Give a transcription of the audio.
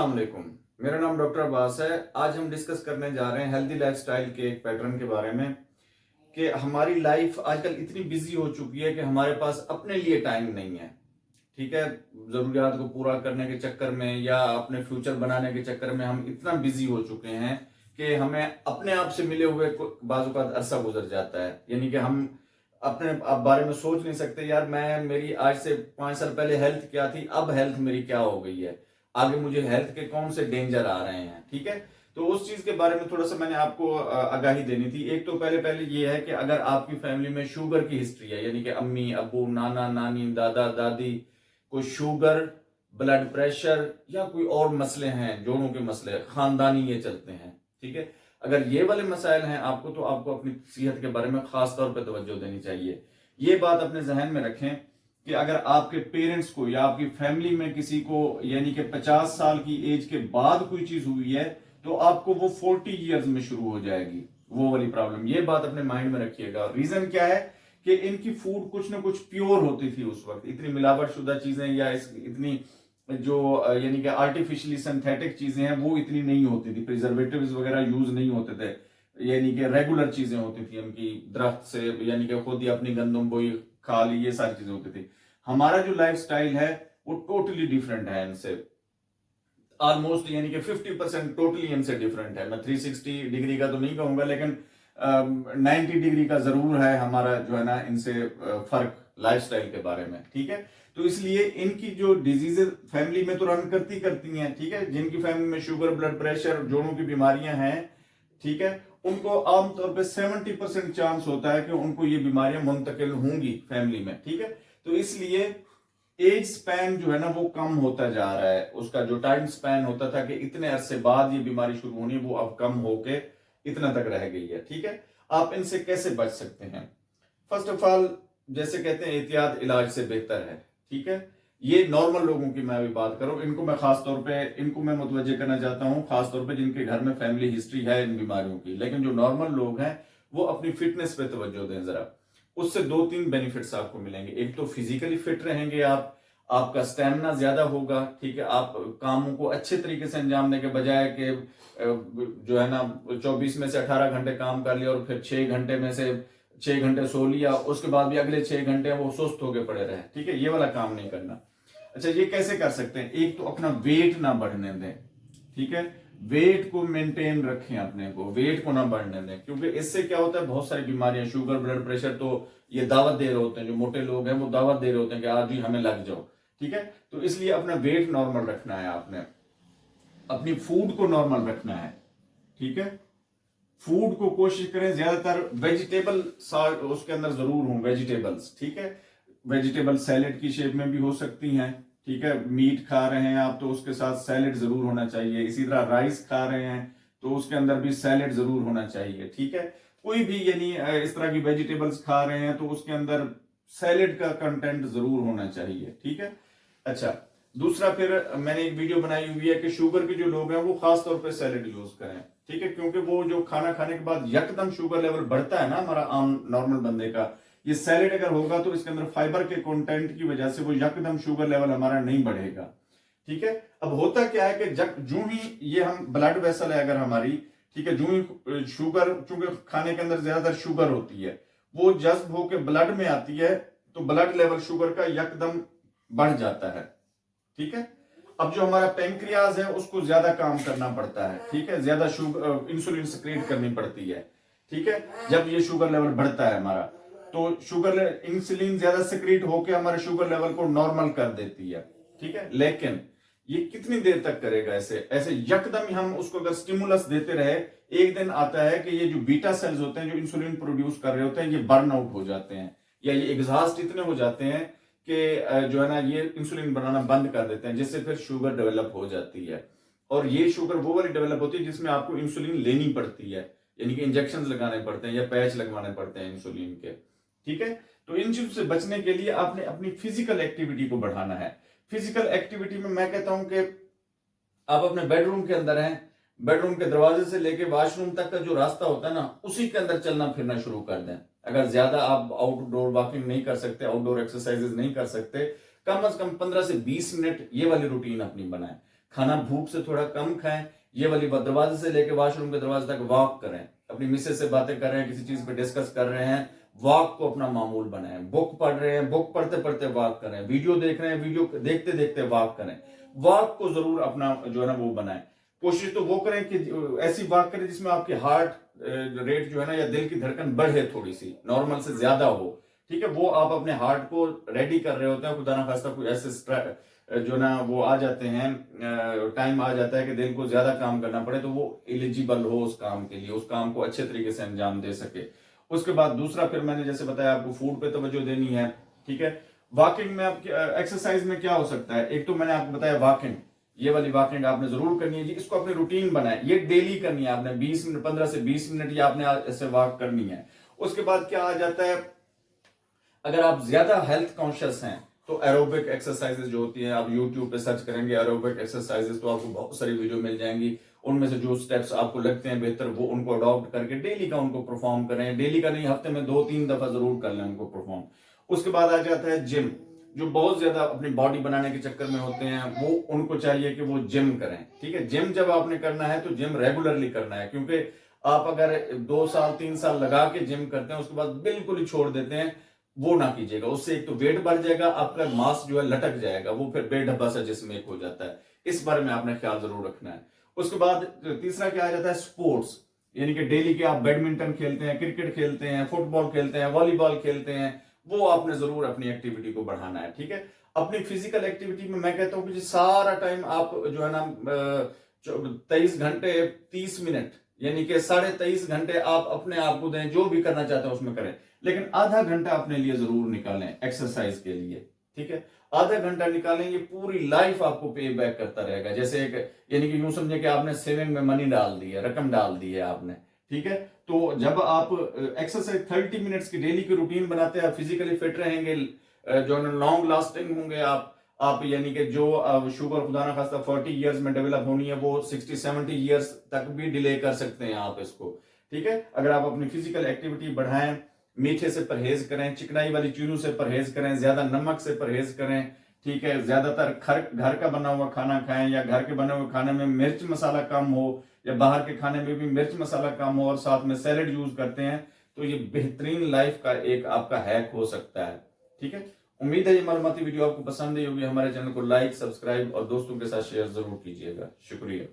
अस्सलाम वालेकुम। मेरा नाम डॉक्टर अब्बास है। आज हम डिस्कस करने जा रहे हैं हेल्दी लाइफस्टाइल के एक पैटर्न के बारे में कि हमारी लाइफ आजकल इतनी बिजी हो चुकी है कि हमारे पास अपने लिए टाइम नहीं है। ठीक है, जरूरियात को पूरा करने के चक्कर में या अपने फ्यूचर बनाने के चक्कर में हम इतना बिजी हो चुके हैं कि हमें अपने आप से मिले हुए बाज़-औक़ात अरसा गुजर जाता है। यानी कि हम अपने बारे में सोच नहीं सकते, यार मैं मेरी आज से 5 साल पहले हेल्थ क्या थी, अब हेल्थ मेरी क्या हो गई है, आगे मुझे हेल्थ के कौन से डेंजर आ रहे हैं। ठीक है, तो उस चीज के बारे में थोड़ा सा मैंने आपको आगाही देनी थी। एक तो पहले पहले ये है कि अगर आपकी फैमिली में शुगर की हिस्ट्री है, यानी कि अम्मी अब्बू नाना नानी दादा दादी को शुगर, ब्लड प्रेशर या कोई और मसले हैं, जोड़ों के मसले खानदानी ये चलते हैं, ठीक है, अगर ये वाले मसाइल हैं आपको, तो आपको अपनी सेहत के बारे में खास तौर पर तवज्जो देनी चाहिए। ये बात अपने जहन में रखें कि अगर आपके पेरेंट्स को या आपकी फैमिली में किसी को यानी कि 50 साल की एज के बाद कोई चीज हुई है, तो आपको वो 40 ईयर्स में शुरू हो जाएगी वो वाली प्रॉब्लम। ये बात अपने माइंड में रखिएगा। रीजन क्या है कि इनकी फूड कुछ ना कुछ प्योर होती थी उस वक्त, इतनी मिलावट शुदा चीजें या इतनी जो यानी कि आर्टिफिशियली सिंथेटिक चीजें हैं वो इतनी नहीं होती थी, प्रिजर्वेटिव्स वगैरह यूज नहीं होते थे, यानी कि रेगुलर चीजें होती थी उनकी दरख्त से, यानी कि खुद ही अपनी गंदम बोई खा ली, ये सारी चीजें होती थी। हमारा जो लाइफ स्टाइल है वो टोटली डिफरेंट है इनसे, ऑलमोस्ट यानी कि 50% टोटली इनसे डिफरेंट है। मैं 360 डिग्री का तो नहीं कहूंगा, लेकिन 90 डिग्री का जरूर है हमारा जो है ना इनसे फर्क लाइफस्टाइल के बारे में। ठीक है, तो इसलिए इनकी जो डिजीजेज फैमिली में तो रन करती हैं, ठीक है, जिनकी फैमिली में शुगर, ब्लड प्रेशर, जोड़ों की बीमारियां हैं, ठीक है, उनको आमतौर पे 70% चांस होता है कि उनको ये बीमारियां मुंतकिल होंगी फैमिली में। ठीक है, तो इसलिए एज स्पैन जो है ना वो कम होता जा रहा है। उसका जो टाइम स्पैन होता था कि इतने अरसे बाद ये बीमारी शुरू होनी, वो अब कम होके इतना तक रह गई है। ठीक है, आप इनसे कैसे बच सकते हैं? फर्स्ट ऑफ ऑल, जैसे कहते हैं एहतियात इलाज से बेहतर है। ठीक है, ये नॉर्मल लोगों की मैं अभी बात करूं, इनको मैं खास तौर पे इनको मैं मुतवज्जे करना चाहता हूं, खास तौर पे जिनके घर में फैमिली हिस्ट्री है इन बीमारियों की। लेकिन जो नॉर्मल लोग हैं वो अपनी फिटनेस पे तवज्जो दें जरा। उससे 2-3 बेनिफिट्स आपको मिलेंगे। एक तो फिजिकली फिट रहेंगे आप, आपका स्टेमिना ज्यादा होगा। ठीक है, आप कामों को अच्छे तरीके से अंजाम देने के बजाय कि जो है ना 24 में से 18 घंटे काम कर लिया और फिर 6 घंटे में से 6 घंटे सो लिया, उसके बाद भी अगले 6 घंटे वो सुस्त होके पड़े रहे। ठीक है, ये वाला काम नहीं करना। अच्छा, ये कैसे कर सकते हैं? एक तो अपना वेट ना बढ़ने दें। ठीक है, वेट को मेंटेन रखें, अपने को वेट को ना बढ़ने दें, क्योंकि इससे क्या होता है, बहुत सारी बीमारियां, शुगर, ब्लड प्रेशर, तो ये दावत दे रहे होते हैं, जो मोटे लोग हैं वो दावत दे रहे होते हैं कि आज ही हमें लग जाओ। ठीक है, तो इसलिए अपना वेट नॉर्मल रखना है, आपने अपनी फूड को नॉर्मल रखना है। ठीक है, फूड को कोशिश करें ज्यादातर वेजिटेबल उसके अंदर जरूर हों, वेजिटेबल्स। ठीक है, वेजिटेबल सैलेड की शेप में भी हो सकती हैं। ठीक है, मीट खा रहे हैं आप तो उसके साथ सैलेड जरूर होना चाहिए। इसी तरह राइस खा रहे हैं तो उसके अंदर भी सैलेड जरूर होना चाहिए। ठीक है, कोई भी यानी इस तरह की वेजिटेबल्स खा रहे हैं तो उसके अंदर सैलेड का कंटेंट जरूर होना चाहिए। ठीक है, अच्छा, दूसरा, फिर मैंने एक वीडियो बनाई हुई है कि शुगर के जो लोग हैं वो खास तौर पे सैलेड यूज करें। ठीक है, क्योंकि वो जो खाना खाने के बाद यकदम शुगर लेवल बढ़ता है ना हमारा आम नॉर्मल बंदे का, ये सैलेड अगर होगा तो इसके अंदर फाइबर के कंटेंट की वजह से वो यकदम शुगर लेवल हमारा नहीं बढ़ेगा। ठीक है, अब होता क्या है कि जब जो ही ये हम ब्लड वेसल है अगर हमारी, ठीक है, जो ही शुगर, चूंकि खाने के अंदर ज्यादातर शुगर होती है, वो जज्ब होकर ब्लड में आती है तो ब्लड लेवल शुगर का यकदम बढ़ जाता है। ठीक है, अब जो हमारा पेंक्रियाज है उसको ज्यादा काम करना पड़ता है। ठीक है, ज्यादा शुगर, इंसुलिन सिक्रीट करनी पड़ती है। ठीक है, जब ये शुगर लेवल बढ़ता है हमारा, तो शुगर इंसुलिन ज्यादा सिक्रीट होकर हमारे शुगर लेवल को नॉर्मल कर देती है। ठीक है, लेकिन ये कितनी देर तक करेगा? ऐसे ऐसे यकदम हम उसको अगर स्टिमुलस देते रहे, एक दिन आता है कि ये जो बीटा सेल्स होते हैं जो इंसुलिन प्रोड्यूस कर रहे होते हैं, ये बर्न आउट हो जाते हैं या ये एग्जॉस्ट इतने हो जाते हैं कि जो है ना ये इंसुलिन बनाना बंद कर देते हैं, जिससे फिर शुगर डेवलप हो जाती है। और ये शुगर वो वाली डेवलप होती है जिसमें आपको इंसुलिन लेनी पड़ती है, यानी कि इंजेक्शन लगाने पड़ते हैं या पैच लगवाने पड़ते हैं इंसुलिन के। ठीक है, तो इन चीजों से बचने के लिए आपने अपनी फिजिकल एक्टिविटी को बढ़ाना है। फिजिकल एक्टिविटी में मैं कहता हूं कि आप अपने बेडरूम के अंदर हैं, बेडरूम के दरवाजे से लेके वॉशरूम तक का जो रास्ता होता है ना, उसी के अंदर चलना फिरना शुरू कर दें। अगर ज्यादा आप आउटडोर वॉकिंग नहीं कर सकते, आउटडोर एक्सरसाइजेज नहीं कर सकते, कम से कम 15 से 20 मिनट ये वाली रूटीन अपनी बनाएं। खाना भूख से थोड़ा कम खाएं, ये वाली दरवाजे से लेके वॉशरूम के दरवाजे तक वॉक करें, अपनी मिसेज से बातें कर रहे हैं, किसी चीज पे डिस्कस कर रहे हैं, वॉक को अपना मामूल बनाएं। बुक पढ़ रहे हैं, बुक पढ़ते पढ़ते वॉक करें, वीडियो देख रहे हैं, वीडियो देखते देखते वॉक करें। वॉक को जरूर अपना जो है ना वो बनाएं। कोशिश तो वो करें कि ऐसी वॉक करें जिसमें आपकी हार्ट रेट जो है ना या दिल की धड़कन बढ़े, थोड़ी सी नॉर्मल से ज्यादा हो। ठीक है, वो आप अपने हार्ट को रेडी कर रहे होते हैं, खुदा ना खास्ता कोई ऐसे जो ना वो आ जाते हैं, टाइम आ जाता है कि दिल को ज्यादा काम करना पड़े, तो वो एलिजिबल हो उस काम के लिए, उस काम को अच्छे तरीके से अंजाम दे सके। उसके बाद दूसरा, फिर मैंने जैसे बताया आपको फूड पे तवज्जो देनी है। ठीक है, वॉकिंग में आपकी एक्सरसाइज में क्या हो सकता है, एक तो मैंने आपको बताया वॉकिंग, ये वाली वॉकिंग आपने जरूर करनी है जी। इसको अपनी रूटीन बनाए, ये डेली करनी है आपने, 20 मिनट 15 से 20 मिनट ये आपने ऐसे वॉक करनी है। उसके बाद क्या आ जाता है, अगर आप ज्यादा हेल्थ कॉन्शियस हैं तो एरोबिक एक्सरसाइजेज जो होती हैं, आप यूट्यूब पे सर्च करेंगे एरोबिक एक्सरसाइजेज तो आपको बहुत सारी वीडियो मिल जाएंगी। उनमें से जो स्टेप्स आपको लगते हैं बेहतर, वो उनको अडॉप्ट करके डेली का उनको परफॉर्म करें। डेली का नहीं, हफ्ते में 2-3 दफा जरूर कर लें उनको परफॉर्म। उसके बाद आ जाता है जिम। जो बहुत ज्यादा अपनी बॉडी बनाने के चक्कर में होते हैं, वो उनको चाहिए कि वो जिम करें। ठीक है, जिम जब आपने करना है तो जिम रेगुलरली करना है, क्योंकि आप अगर 2 साल 3 साल लगा के जिम करते हैं उसके बाद बिल्कुल ही छोड़ देते हैं, वो ना कीजिएगा। उससे एक तो वेट बढ़ जाएगा, आपका मांस जो है लटक जाएगा, वो फिर बेढब्बा सा जिस्म एक हो जाता है। इस बारे में आपने ख्याल जरूर रखना है। उसके बाद तीसरा क्या आ जाता है, स्पोर्ट्स, यानी कि डेली के आप बैडमिंटन खेलते हैं, क्रिकेट खेलते हैं, फुटबॉल खेलते हैं, वॉलीबॉल खेलते हैं, वो आपने जरूर अपनी एक्टिविटी को बढ़ाना है। ठीक है, अपनी फिजिकल एक्टिविटी में मैं कहता हूं कि सारा टाइम आप जो है ना 23 घंटे 30 मिनट यानी कि 23.5 घंटे आप अपने आप को दें, जो भी करना चाहते हैं उसमें करें, लेकिन आधा घंटा अपने लिए जरूर निकालें एक्सरसाइज के लिए। ठीक है, आधा घंटा निकालें, ये पूरी लाइफ आपको पे बैक करता रहेगा। जैसे एक यानी कि यूं समझे कि आपने सेविंग में मनी डाल दी है, रकम डाल दी है आपने। ठीक है, तो जब आप एक्सरसाइज 30 मिनट्स की डेली की रूटीन बनाते हैं, फिजिकली फिट रहेंगे, जो लॉन्ग लास्टिंग होंगे आप यानी कि जो शुगर खुदा ना खास्ता 40 इयर्स में डेवलप होनी है, वो 60-70 इयर्स तक भी डिले कर सकते हैं आप इसको। ठीक है, अगर आप अपनी फिजिकल एक्टिविटी बढ़ाएं, मीठे से परहेज करें, चिकनाई वाली चीजों से परहेज करें, ज्यादा नमक से परहेज करें। ठीक है, ज्यादातर घर का बना हुआ खाना खाएं, या घर के बने हुए खाने में मिर्च मसाला कम हो, या बाहर के खाने में भी मिर्च मसाला कम हो, और साथ में सैलेड यूज करते हैं, तो ये बेहतरीन लाइफ का एक आपका हैक हो सकता है। ठीक है, उम्मीद है ये मालूमाती वीडियो आपको पसंद आई होगी। हमारे चैनल को लाइक, सब्सक्राइब और दोस्तों के साथ शेयर जरूर कीजिएगा। शुक्रिया।